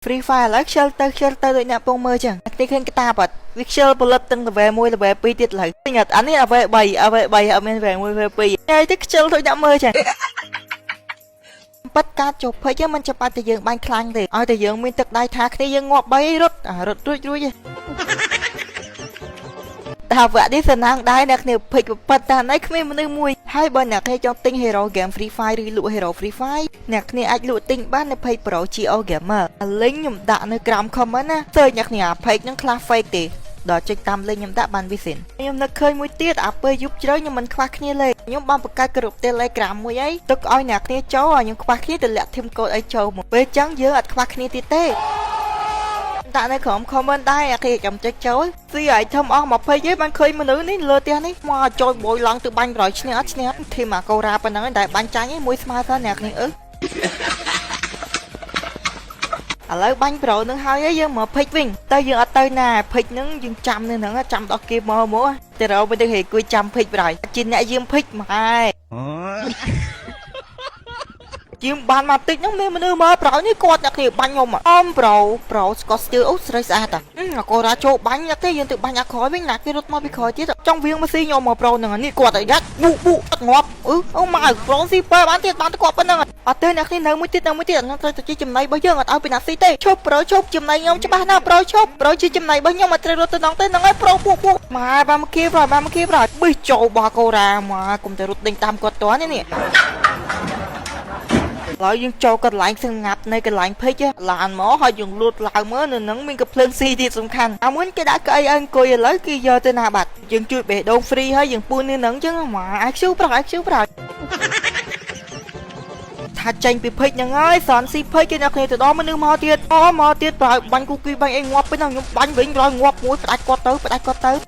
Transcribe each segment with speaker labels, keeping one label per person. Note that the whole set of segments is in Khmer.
Speaker 1: Free Fire ឡើយខ្ជិលទៅដូចអ្នកពងមើលចឹងនេះឃើញកតាបាត់វាខ្ជិលផលិតទាំង level 1 level 2 ទៀតឡើយឃើញអត់អានេះ level 3 level 3អត់មាន level 1 level 2ហើយទៅខ្ជិលដូចអ្នកមើលចឹងបាត់ការជប់ភ័យមិនចាំបាច់តែយើងបាញ់ខ្លាំងទេឲ្យតែយើងមានទឹកដៃថាគ្នាយើងងាប់3រត់រួចទេតែវគ្គនេះសំណាងដែរអ្នកគ្នាភ័យប៉ុន្តែណៃគ្មានមនុស្សមួយហើយបើអ្នកគ្នាចង់ទិញ Hero Game Free Fire ឬលក់ Hero Free Fire អ្នកគ្នាអាចលក់ទិញបាននៅ Page Pro GO Gamer link ខ្ញុំដាក់នៅក្រោម comment ណាទើបអ្នកគ្នា Page ហ្នឹងខ្លះ fake ទេដល់ចុចតាម link ខ្ញុំដាក់បានវិសិនខ្ញុំនឹកឃើញមួយទៀតពេលយប់ជ្រៅខ្ញុំមិនខ្វះគ្នាលេខ្ញុំបានបង្កើតក្រុម Telegram មួយអីទុកឲ្យអ្នកគ្នាចូលខ្ញុំខ្វះគ្នាទៅលាក់ team code អីចូលមកពេលចឹងយើងអត់ខ្វះគ្នាទៀតទេដាក់នៅក្រុម comment ដែរអ្នកគ្នាចាំចុចចូលស៊ីឲ្យធំអស់20ទេបានឃើញមនុស្សនេះលើផ្ទះនេះមកចូលបួយឡើងទៅបាញ់ប្រយឈ្នះអត់ឈ្នះធីមអាកូរ៉ាប៉ុណ្ណឹងតែបាញ់ចាញ់ឯងមួយស្មើទៅអ្នកគ្នាឥឡូវបាញ់ប្រូនឹងហើយយើងមកភិចវិញតែយើងអត់ទៅណាភិចនឹងយើងចាំនៅហ្នឹងចាំដល់គេមកតែរោមិនដឹងហេគួយចាំភិចប្រយជាអ្នកយើងភិចមកហើយជាងបានមកតិចហ្នឹងមានមនុស្សមកប្រោនេះគាត់អ្នកគ្នាបាញ់ខ្ញុំអមប្រូស្កតស្ទីលអូស្រីស្អាតអាកូរ៉ាចូលបាញ់អ្នកទេយើងទៅបាញ់អាក្រោយវិញណាគេរត់មកពីក្រោយទៀតចង់វៀងមកស៊ីខ្ញុំមកប្រូហ្នឹងនេះគាត់ឲ្យយ៉ាច់ប៊ូងាប់អូមកប្រូស៊ីបើបានទៀតបានទៅគាត់ប៉ុណ្ណឹងអត់ទេអ្នកគ្នានៅមួយទៀតហ្នឹងត្រូវតែជាចំណៃរបស់យើងអត់ឲ្យពីណាស៊ីទេឈប់ប្រូឈប់ចំណៃខ្ញុំច្បាស់ណាស់ប្រូឈប់ប្រូជាចំណៃរបស់ខ្ញុំអត់ត្រូវរត់ទៅដល់ទេហ្នឹងហើយប្រូប៊ូមកបានមកគីប្រយប៊ីចូលបោះកូរ៉ាមកកុំទៅរត់ដេញតាមគាត់តនេះឡើយយើងចូលកន្លែងស្ងាត់នៅកន្លែងភិចឡានមកហើយយើងលូតឡើងមើលនៅនឹងមានកភ្លើងស៊ីទៀតសំខាន់មួយគេដាក់កៅអីអង្គុយឥឡូវគេយកទៅណាបាត់យើងជួយបេះដូង free ហើយយើងពូននៅនឹងចឹងមកអាចឈូប្រោថាចាញ់ពីភិចហ្នឹងហើយសនស៊ីភិចគេអ្នកគ្នាទៅដល់មនុស្សមកទៀតប្រហែលបាញ់គូគីបាញ់អីងាប់ពេញខ្ញុំបាញ់វិញប្រហែលងាប់មួយផ្ដាច់គាត់ទៅ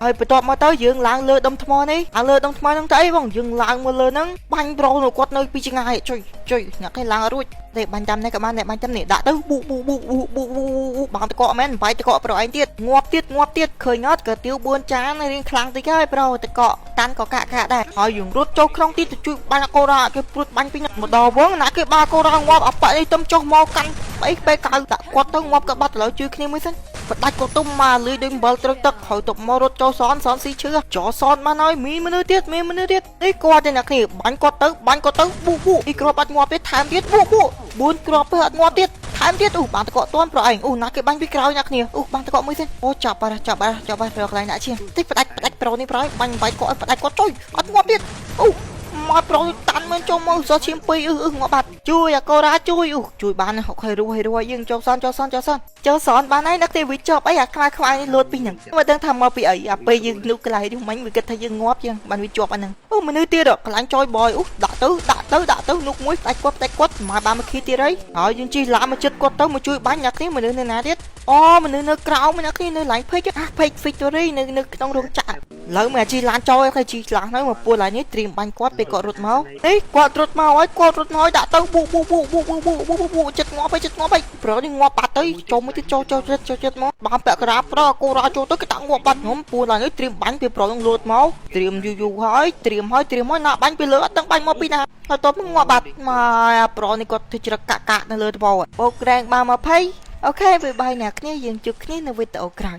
Speaker 1: ហើយបន្ទាប់មកទៅយើងឡើងលើដុំថ្មនេះលើដុំថ្មហ្នឹងទៅអីបងយើងឡើងមកលើហ្នឹងបាញ់ប្រូនៅគាត់នៅពីឆ្ងាយជួយអ្នកគ្នាឡើងរួចទេបាញ់តាមនេះក៏បានដែរបាញ់តាមនេះដាក់ទៅប៊ូបងតកកមែនបាយតកកប្រូឯងទៀតងាប់ទៀតឃើញអត់ក៏ទៀវ4ចានរៀងខ្លាំងតិចហើយប្រូតកកតាន់ក៏កាក់ដែរហើយយើងរត់ចូលក្នុងទីទៅជួយបាញ់កូរ៉ាគេព្រួតបាញ់ពីម្ដងវងណាគេបាកូរ៉ាងាប់អប៉នេះទំចុះមកកាន់អីពេលកៅដាក់គាត់ទៅងាប់ក៏បាត់ឥឡូវជួយគ្នាមួយសិនបដាច់ក៏ទុំមកលឺដូចអំបិលត្រូវទឹកហើយទៅមករត់ចូលសនស៊ីឈឺចោសនបានហើយមានមនុស្សទៀតនេះគាត់ទេអ្នកគ្នាបាញ់គាត់ទៅប៊ូអ៊ីក្របអត់ងាប់ទេថែមទៀតប៊ូ4គ្រាប់ទៅអត់ងាប់ទៀតថែមទៀតបានតកកតន់ប្រឯងណាគេបាញ់ពីក្រោយអ្នកគ្នាបានតកកមួយសិនចាប់បាររកកន្លែងដាក់ឈាមតិចផ្ដាច់ប្រូនេះប្រឯងបាញ់គាត់ឲ្យផ្ដាច់គាត់ជួយអត់ងាប់ទៀតមកប្រូតាន់មិនចូលមកសោះឈាម2ងាប់បាត់ជួយអាកូរ៉ាជួយបានអូខេរស់យើងចូលសនបានហើយអ្នកទេវាជាប់អីអាខ្លាយនេះលូតពីហ្នឹងមិនដឹងថាមកពីអីអាពេលយើងនុកកន្លែងនេះមិញវាគិតថាយើងងាប់យើងបានវាជាប់អាហ្នឹងមនុស្សទៀតកន្លែងចយបយដាក់ទៅនុកមួយផ្ដាច់គាត់មកបានមកខីទៀតហើយយើងជិះឡានមកចិត្តគាត់ទៅមកជួយបាញ់អ្នកនេះមនុស្សនៅណាទៀតមនុស្សនៅក្រៅអ្នកនេះនៅឡាញពេកVictory នៅក្នុងរោងចក្រឡើយមកជិះឡានចយគេជិះឡានហើយមកពួរឡាននេះត្រៀមបាញ់គាត់ពេលគាត់រត់មកគាត់រត់មកហើយដាក់ទៅប៊ូចិត្តងាប់ហើយប្រូនេះងាប់បាត់ទៅចូលមួយទៀតចូលចិត្តមកបានពាក់ក្រាបប្រូកូរ៉ាចូលទៅគេដាក់ងាប់បាត់ខ្ញុំពួរឡាននេះត្រៀមបាញ់ពេលប្រូនឹងលូតមកត្រៀមយូរហើយត្រៀមណាបាញ់ពីលើអត់ដឹងបាញ់មកពីណាហើយតបងាប់បាត់មកប្រូនេះគាត់ធ្វើច្រកកាក់នៅលើត្បូងបោកក្រែងបាន20អូខេបាយអ្នកគ្នាយើងជួបគ្នានៅវីដេអូក្រោយ